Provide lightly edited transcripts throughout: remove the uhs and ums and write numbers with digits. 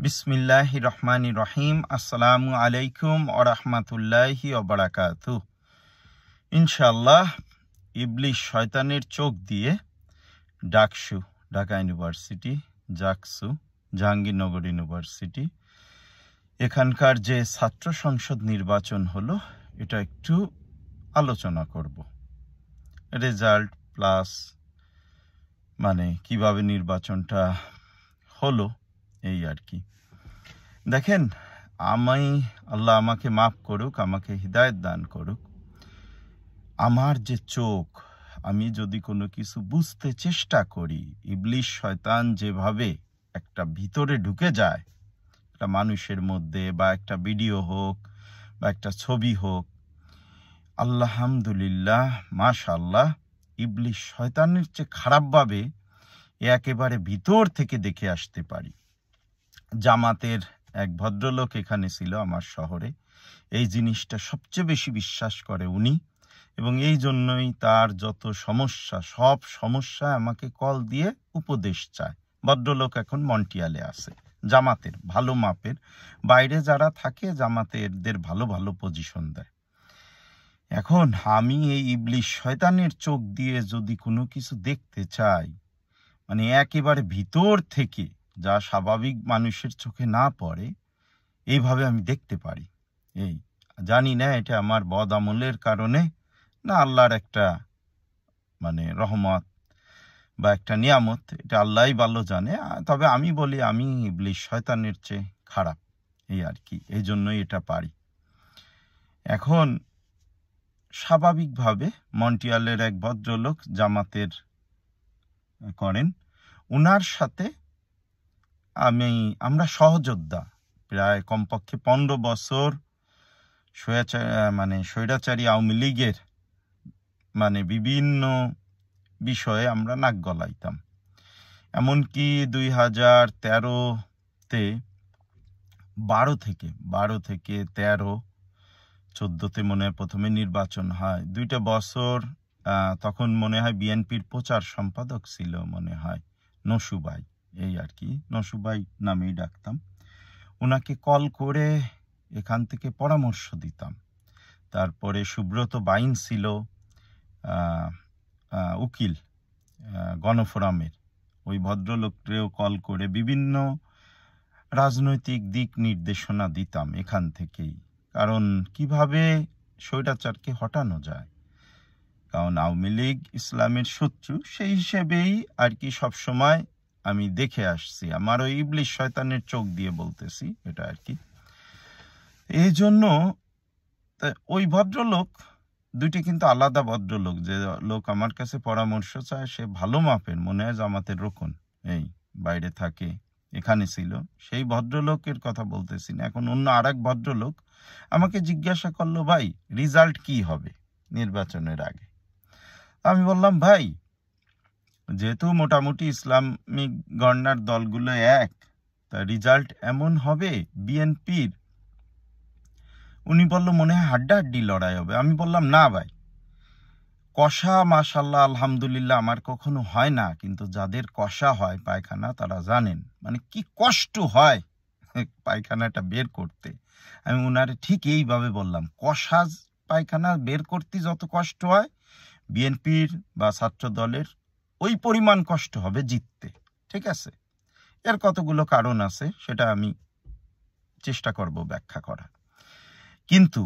বিসমিল্লাহির রহমানির রহিম। আসসালামু আলাইকুম ওয়া রাহমাতুল্লাহি ওয়া বারাকাতুহু। ইনশাআল্লাহ ইবলিশ শয়তানের চোখ দিয়ে ডাকসু, ঢাকা ইউনিভার্সিটি, জাকসু, জাহাঙ্গীরনগর ইউনিভার্সিটি, এখানকার যে ছাত্র সংসদ নির্বাচন হলো এটা একটু আলোচনা করব। রেজাল্ট প্লাস কিভাবে নির্বাচনটা হলো এই আর কি। দেখেন, আল্লাহ আমাকে মাফ করুক, আমাকে হিদায়াত দান করুক। আমার যে চোখ, আমি যদি কোনো কিছু বুঝতে চেষ্টা করি, ইবলিশ শয়তান যেভাবে একটা ভিতরে ঢুকে যায় একটা মানুষের মধ্যে, বা একটা ভিডিও হোক বা একটা ছবি হোক, আলহামদুলিল্লাহ মাশাআল্লাহ, ইবলিশ শয়তানের চেয়ে খারাপভাবে একেবারে ভিতর থেকে দেখে আসতে পারি। জামাতের এক ভদ্রলোক এখানে ছিল আমার শহরে, এই জিনিসটা সবচেয়ে বেশি বিশ্বাস করে উনি, এবং এই জন্যই তার যত সমস্যা, সব সমস্যায় আমাকে কল দিয়ে উপদেশ চায়। ভদ্রলোক এখন মন্টিয়ালে আছে, জামাতের ভালো মাপের, বাইরে যারা থাকে জামাতেরদের ভালো ভালো পজিশন দেয়। এখন আমি এই ইবলিশ শয়তানের চোখ দিয়ে যদি কোনো কিছু দেখতে চাই, একেবারে ভিতর থেকে, যা স্বাভাবিক মানুষের চোখে না পড়ে, এইভাবে আমি দেখতে পারি। এই জানি না এটা আমার বদ আমলের কারণে না আল্লাহর একটা রহমত বা একটা নিয়ামত, এটা আল্লাহই ভালো জানে। তবে আমি বলি আমি ইবলিশ শয়তানের চেয়ে খারাপ, এই আর কি, এই জন্যই এটা পারি। এখন স্বাভাবিকভাবে মন্টিয়ালের এক ভদ্রলোক জামাতের করেন, উনার সাথে আমরা সহযোদ্ধা, প্রায় কমপক্ষে 15 বছর স্বৈরাচারী আওয়ামী লীগের বিভিন্ন বিষয়ে আমরা নাক গলাইতাম। এমনকি 2013-তে 12 থেকে 13, 14তে মনে হয় প্রথমে নির্বাচন হয়। 2টা বছর তখন মনে হয় বিএনপির প্রচার সম্পাদক ছিল মনে হয় নসু ভাই, এই আর কি, নসু ভাই নামেই ডাকতাম। ওনাকে কল করে এখান থেকে পরামর্শ দিতাম। তারপরে সুব্রত বাইন ছিল উকিল গণফোরামের, ওই ভদ্রলোককেও কল করে বিভিন্ন রাজনৈতিক দিক নির্দেশনা দিতাম এখান থেকেই, কারণ কিভাবে স্বৈরাচারকে হটানো যায়। কারণ আওয়ামী লীগ ইসলামের শত্রু, সেই হিসেবেই আর কি সবসময় আমি দেখে আসছি। আমার ওই ইবলিশ শয়তানের চোখ দিয়ে বলতেছি এটা আর কি। এই জন্য ওই ভদ্রলোক দুইটি কিন্তু আলাদা ভদ্রলোক। যে লোক আমার কাছে পরামর্শ চায় সে ভালো মাপের, মনে হয় জামাতের রোকন, এই বাইরে থাকে, এখানে ছিল, সেই ভদ্রলোকের কথা বলতেছি না। এখন অন্য আরেক ভদ্রলোক আমাকে জিজ্ঞাসা করলো, ভাই রেজাল্ট কি হবে নির্বাচনের আগে? আমি বললাম, ভাই যেহেতু মোটামুটি ইসলামিক গণনার দলগুলো এক, তা রেজাল্ট এমন হবে বিএনপির। উনি বললো মনে হয় হাড্ডাহাড্ডি লড়াই হবে। আমি বললাম, না ভাই, কষা মাশাআল্লাহ আলহামদুলিল্লাহ আমার কখনো হয় না, কিন্তু যাদের কষা হয় পায়খানা তারা জানেন কি কষ্ট হয় পায়খানাটা বের করতে। আমি উনারে ঠিক এইভাবে বললাম, কষা পায়খানা বের করতে যত কষ্ট হয়, বিএনপির বা ছাত্র দলের ওই পরিমাণ কষ্ট হবে জিততে। ঠিক আছে, এর কতগুলো কারণ আছে, সেটা আমি চেষ্টা করব ব্যাখ্যা করা। কিন্তু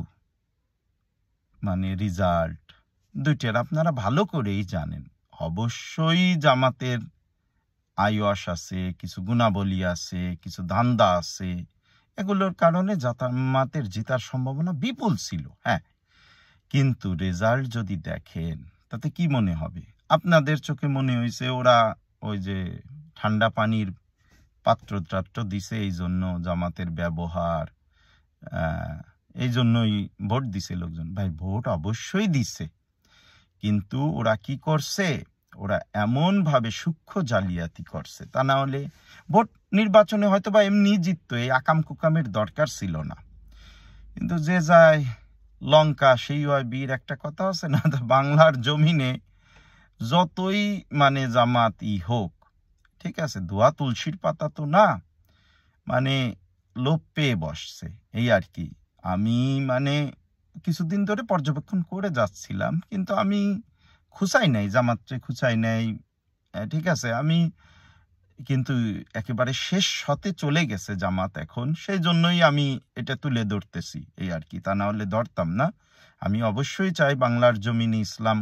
রেজাল্ট দুইটার আপনারা ভালো করেই জানেন। অবশ্যই জামাতের আইওয়াস আছে, কিছু গুণাবলী আছে, কিছু ধান্দা আছে, এগুলোর কারণে জামাতের জেতার সম্ভাবনা বিপুল ছিল। হ্যাঁ, কিন্তু রেজাল্ট যদি দেখেন তাতে কি মনে হবে? আপনাদের চোখে মনে হয়েছে ওরা ওই যে ঠান্ডা পানির পাত্র দিছে, এই জন্য জামাতের ব্যবহার, এই জন্যই ভোট দিছে লোকজন। ভাই ভোট অবশ্যই দিছে, কিন্তু ওরা কি করছে? ওরা এমন ভাবে সূক্ষ্ম জালিয়াতি করছে, তা না হলে ভোট নির্বাচনে হয়তো বা এমনি জিততো, এই আকাম কুকামের দরকার ছিল না। কিন্তু যে যায় লঙ্কা সেই হয় বীর, একটা কথা আছে না? বাংলার জমিনে যতই জামাত হোক, ঠিক আছে, ধোয়া তুলসীর পাতা তো না, মানে লোভ পেয়ে বসছে, এই আর কি। আমি মানে কিছুদিন ধরে পর্যবেক্ষণ করে যাচ্ছিলাম, কিন্তু আমি খুঁচাই নাই, জামাতরে খুঁচাই নাই, ঠিক আছে। আমি কিন্তু একেবারে শেষ হতে চলে গেছে জামাত এখন, সেই জন্যই আমি এটা তুলে ধরতেছি, এই আর কি। তা না হলে ধরতাম না। আমি অবশ্যই চাই বাংলার জমিনে ইসলাম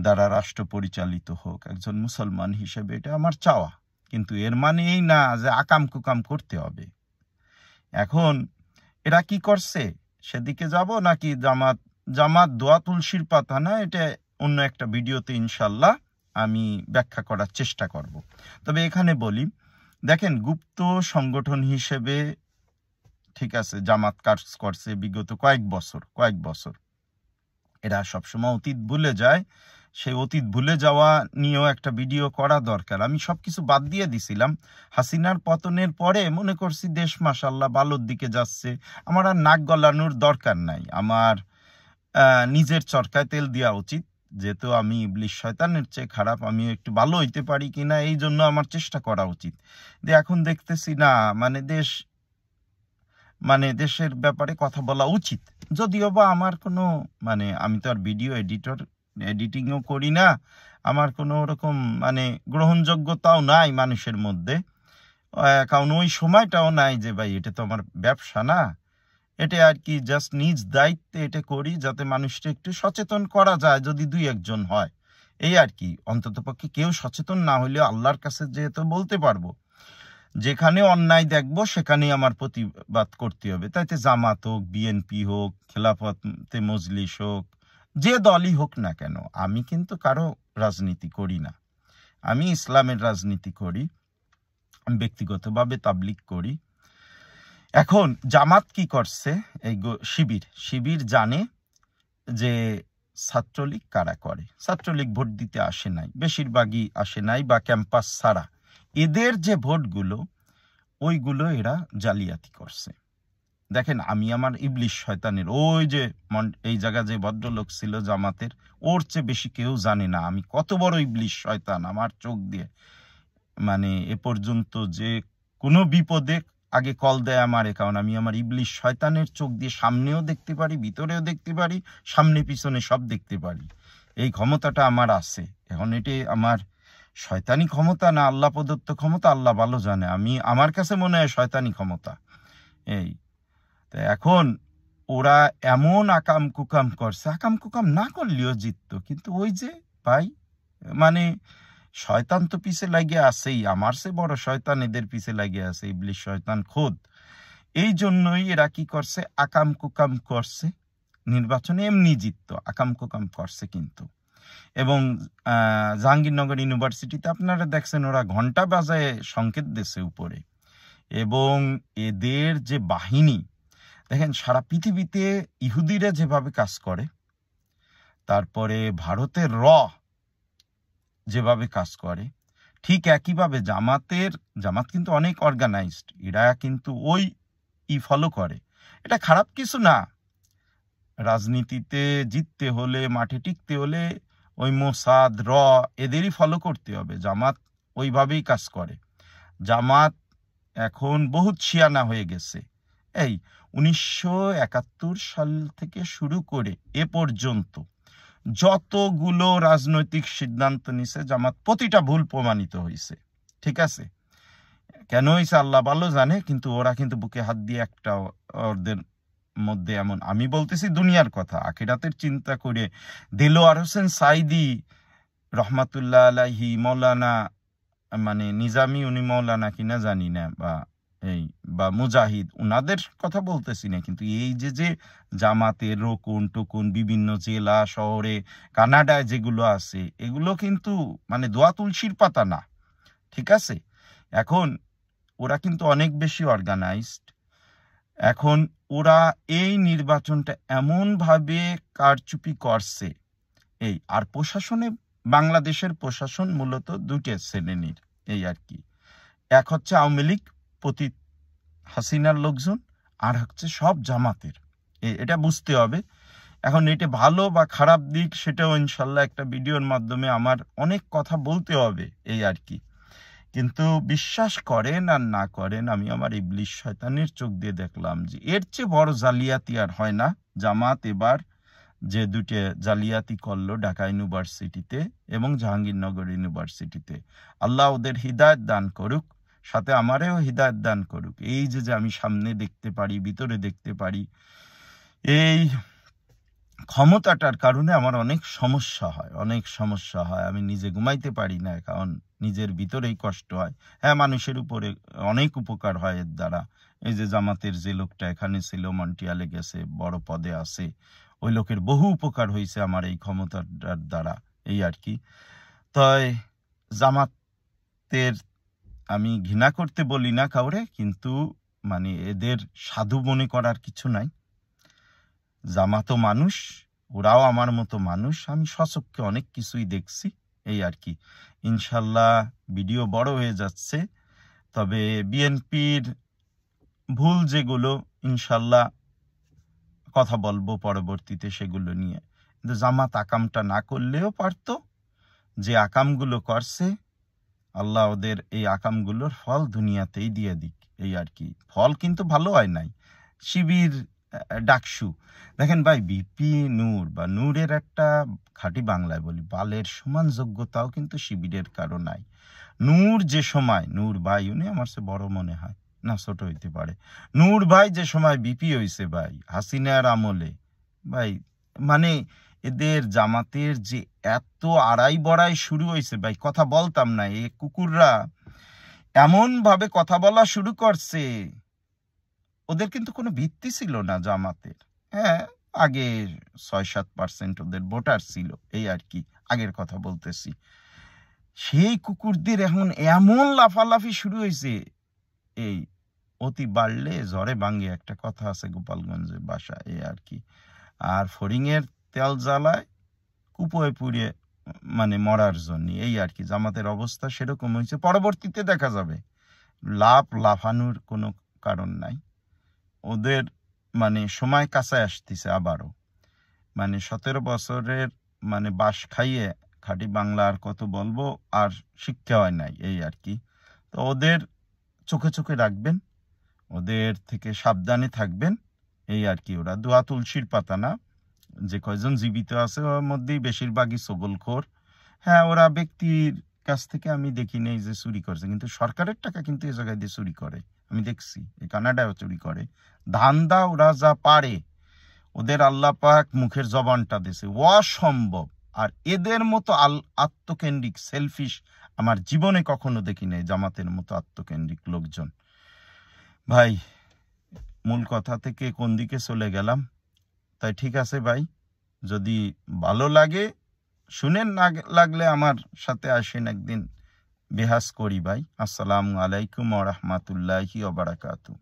দ্বারা রাষ্ট্র পরিচালিত হোক, একজন মুসলমান হিসেবে এটা আমার চাওয়া। কিন্তু এর মানে এই না যে আকাম কুকাম করতে হবে। এখন এরা কি করছে সেদিকে যাব নাকি? জামাত দোয়া তুলসীর পাতা না, এটা অন্য একটা ভিডিওতে ইনশাল্লাহ আমি ব্যাখ্যা করার চেষ্টা করব। তবে এখানে বলি, দেখেন, গুপ্ত সংগঠন হিসেবে ঠিক আছে জামাত কাজ করছে বিগত কয়েক বছর। এরা সবসময় অতীত ভুলে যায়, সেই অতীত ভুলে যাওয়া নিয়েও একটা ভিডিও করা দরকার। আমি সবকিছু বাদ দিয়ে দিছিলাম। হাসিনার পতনের পরে মনে করছি দেশ মাশাআল্লাহ ভালোর দিকে যাচ্ছে, আমার আর নাক গলানোর দরকার নাই, আমার নিজের চরকায় তেল দেওয়া উচিত। যেহেতু আমি ইবলিশ শয়তানের চেয়ে খারাপ, আমি একটু ভালো হইতে পারি কিনা এই জন্য আমার চেষ্টা করা উচিত। এখন দেখতেছি না, দেশের ব্যাপারে কথা বলা উচিত। যদিও বা আমার কোনো আমি তো আর ভিডিও এডিটিংও করি না, আমার কোনো ওরকম গ্রহণযোগ্যতাও নাই মানুষের মধ্যে, কারণ ওই সময়টাও নাই যে ভাই এটা তো আমার ব্যবসা না। এটা আর কি জাস্ট নিজ দায়িত্বে এটা করি, যাতে মানুষটা একটু সচেতন করা যায়, যদি দুই একজন হয়, এই আর কি। অন্ততপক্ষে কেউ সচেতন না হলেও আল্লাহর কাছে যেহেতু বলতে পারবো, যেখানে অন্যায় দেখবো সেখানেই আমার প্রতিবাদ করতে হবে। তাইতে জামাত হোক, বিএনপি হোক, খেলাফতে মজলিস হোক, যে দলই হোক না কেন। আমি কিন্তু কারো রাজনীতি করি না, আমি ইসলামের রাজনীতি করি, আমি ব্যক্তিগতভাবে তাবলিগ করি। এখন জামাত কি করছে, এই শিবির জানে যে ছাত্রলীগ কারা করে। ছাত্রলীগ ভোট দিতে আসে নাই, বেশিরভাগই আসে নাই, বা ক্যাম্পাস ছাড়া এদের যে ভোটগুলো ওইগুলো এরা জালিয়াতি করছে। দেখেন, আমি আমার ইবলিশ শয়তানের ওই যে এই জায়গা যে ভদ্রলোক ছিল জামাতের, ওর চেয়ে বেশি কেউ জানে না আমি কত বড় ইবলিশ শয়তান। আমার চোখ দিয়ে এ পর্যন্ত যে কোনো বিপদে আগে কল দেয় আমারে, কারণ আমি আমার ইবলিশ শয়তানের চোখ দিয়ে সামনেও দেখতে পারি, ভিতরেও দেখতে পারি, সামনে পিছনে সব দেখতে পারি। এই ক্ষমতাটা আমার আছে। এখন এটি আমার শয়তানি ক্ষমতা না আল্লাহ প্রদত্ত ক্ষমতা, আল্লাহ ভালো জানে। আমার কাছে মনে হয় শয়তানি ক্ষমতা। এই তো এখন ওরা এমন আকাম কুকাম করছে, আকাম কুকাম না করলেও জিততো, কিন্তু ওই যে ভাই শয়তান তো পিছে লাগিয়ে আছেই, আমার সে বড় শয়তান এদের পিছে লাগিয়ে আছে, ইবলিশ শয়তান খোদ। এই জন্যই এরা কি করছে, আকাম কুকাম করছে। নির্বাচনে এমনি জিততো, আকাম কুকাম করছে কিন্তু। এবং জাহাঙ্গীরনগর ইউনিভার্সিটিতে আপনারা দেখছেন ওরা ঘন্টা বাজায় সংকেত দিয়েছে উপরে। এবং এদের যে বাহিনী, দেখেন সারা পৃথিবীতে ইহুদিরা যেভাবে কাজ করে, তারপরে ভারতের যেভাবে কাজ করে, ঠিক একইভাবে জামাত কিন্তু অনেক অর্গানাইজড, এরা কিন্তু ওই ফলো করে। এটা খারাপ কিছু না। রাজনীতিতে জিততে হলে, মাঠে টিকতে হলে ওই মোসাদ এদেরই ফলো করতে হবে। জামাত ওইভাবেই কাজ করে। জামাত এখন বহুত শিয়ানা হয়ে গেছে। এই 1971 সাল থেকে শুরু করে এ পর্যন্ত যতগুলো রাজনৈতিক সিদ্ধান্ত নিছে জামাত, প্রতিটা ভুল প্রমাণিত হয়েছে। ঠিক আছে, কেন হয়েছে আল্লাহ ভালো জানে, কিন্তু ওরা কিন্তু বুকে হাত দিয়ে একটা ওদের মধ্যে এমন, আমি বলতেছি দুনিয়ার কথা, আখিরাতের চিন্তা করে দেলোয়ার হোসেন সাইদি রহমাতুল্লাহ আলাইহি, মৌলানা নিজামি, উনি মৌলানা কিনা জানি না, বা মুজাহিদ, উনাদের কথা বলতেছি না, কিন্তু এই যে জামাতের রকুন টুকুন বিভিন্ন জেলা শহরে কানাডায় যেগুলো আছে, এগুলো কিন্তু দোয়া তুলসীর পাতা না। ঠিক আছে, এখন ওরা কিন্তু অনেক বেশি অর্গানাইজড। এখন ওরা এই নির্বাচনটা এমন ভাবে কারচুপি করছে। আর প্রশাসনে, বাংলাদেশের প্রশাসন মূলত দুটো শ্রেণীর, এই আর কি। এক হচ্ছে আওয়ামী লীগ প্রতি হাসিনার লোকজন, আর হচ্ছে সব জামাতের। এটা বুঝতে হবে। এখন এটা ভালো বা খারাপ দিক সেটাও ইনশাল্লাহ একটা ভিডিওর মাধ্যমে আমার অনেক কথা বলতে হবে, এই আর কি। কিন্তু বিশ্বাস করেন আর না করেন, আমি আমার ইবলিশ শয়তানের চোখ দিয়ে দেখলাম যে এর চেয়ে বড় জালিয়াতি আর হয় না। জামাত এবার যে দুটো জালিয়াতি করলো ঢাকা ইউনিভার্সিটিতে এবং জাহাঙ্গীরনগর ইউনিভার্সিটিতে, আল্লাহ ওদের হিদায়ত দান করুক, সাথে আমারেও হিদায়ত দান করুক। এই যে আমি সামনে দেখতে পারি, ভিতরে দেখতে পারি, এই ক্ষমতাটার কারণে আমার অনেক সমস্যা হয়। আমি নিজে ঘুমাইতে পারি না, কারণ নিজের ভিতরেই কষ্ট হয়। হ্যাঁ, মানুষের উপরে অনেক উপকার হয় এর দ্বারা। এই যে জামাতের যে লোকটা এখানে ছিল, মন্টিয়ালে গেছে, বড় পদে আছে, ওই লোকের বহু উপকার হয়েছে আমার এই ক্ষমতাটার দ্বারা, এই আর কি। তাই জামাতের আমি ঘৃণা করতে বলি না কাউরে, কিন্তু মানে এদের সাধু মনে করার কিছু নাই। জামাতও মানুষ, ওরাও আমার মতো মানুষ। আমি স্বচক্ষে অনেক কিছুই দেখছি, এই আর কি। ইনশাল্লাহ ভিডিও বড় হয়ে যাচ্ছে, তবে বিএনপির ভুল যেগুলো ইনশাল্লাহ কথা বলবো পরবর্তীতে সেগুলো নিয়ে। কিন্তু জামাত আকামটা না করলেও পারতো, যে আকামগুলো করছে আল্লাহ ওদের এই আকামগুলোর ফল দুনিয়াতেই দিয়ে দিক, এই আর কি। ফল কিন্তু ভালো হয় নাই। শিবির ডাকসু দেখেন ভাই, বিপি নূর বা নূরের একটা খাঁটি বাংলায় বলি, বালের সমান যোগ্যতাও কিন্তু শিবিরের কারো নাই। নূর যে সময়, নূর ভাই উনি আমার সে বড় মনে হয় না, ছোট হইতে পারে। নূর ভাই যে সময় বিপি হইছে ভাই হাসিনার আমলে, ভাই মানে এদের জামাতের যে এত আড়াই বড়াই শুরু হয়েছে ভাই, কথা বলতাম না, এই কুকুররা এমন ভাবে কথা বলা শুরু করছে। ওদের কিন্তু কোনো ভিত্তি ছিল না জামাতের। হ্যাঁ, আগে ৬-৭% ওদের ভোটার ছিল, এই আর কি, আগের কথা বলতেছি। সেই কুকুরদের এখন এমন লাফালাফি শুরু হয়েছে, এই অতি বাড়লে ঝড়ে ভাঙ্গে একটা কথা আছে গোপালগঞ্জে বাসা, এই আর কি। আর ফড়িংয়ের তেল জ্বালায় কুপোয় পুড়িয়ে মানে মরার জন্য, এই আর কি। জামাতের অবস্থা সেরকম হয়েছে, পরবর্তীতে দেখা যাবে। লাফানোর কোনো কারণ নাই, ওদের মানে সময় কাছে আসতেছে আবারও। মানে 17 বছরের মানে বাস খাইয়ে খাঁটি বাংলা আর কত বলবো, আর শিক্ষা হয় নাই, এই আর কি। তো ওদের চোখে চোখে রাখবেন, ওদের থেকে সাবধানে থাকবেন, এই আর কি। ওরা দোয়া তুলসীর পাতা না, যে কয়জন জীবিত আছে ওর মধ্যেই বেশিরভাগই সগলখোর। হ্যাঁ, ওরা ব্যক্তির কাছ থেকে আমি দেখি নেই যে চুরি করছে, কিন্তু সরকারের টাকা কিন্তু এ জায়গায় দিয়ে চুরি করে, আমি দেখছি। এই কানাডায়ও চুরি করে। ধান্দা ওরা যা পারে, ওদের আল্লাহ পাক মুখের জবানটা দিছে অসম্ভব। আর এদের মতো আত্মকেন্দ্রিক সেলফিশ আমার জীবনে কখনো দেখি নাই, জামাতের মতো আত্মকেন্দ্রিক লোকজন। ভাই, মূল কথা থেকে কোন দিকে চলে গেলাম। তাই ঠিক আছে ভাই, যদি ভালো লাগে শুনেন, না লাগলে আমার সাথে আসেন, একদিন বেহাস করি ভাই। আসসালামু আলাইকুম ওয়া রাহমাতুল্লাহি ওয়া বারাকাতুহু।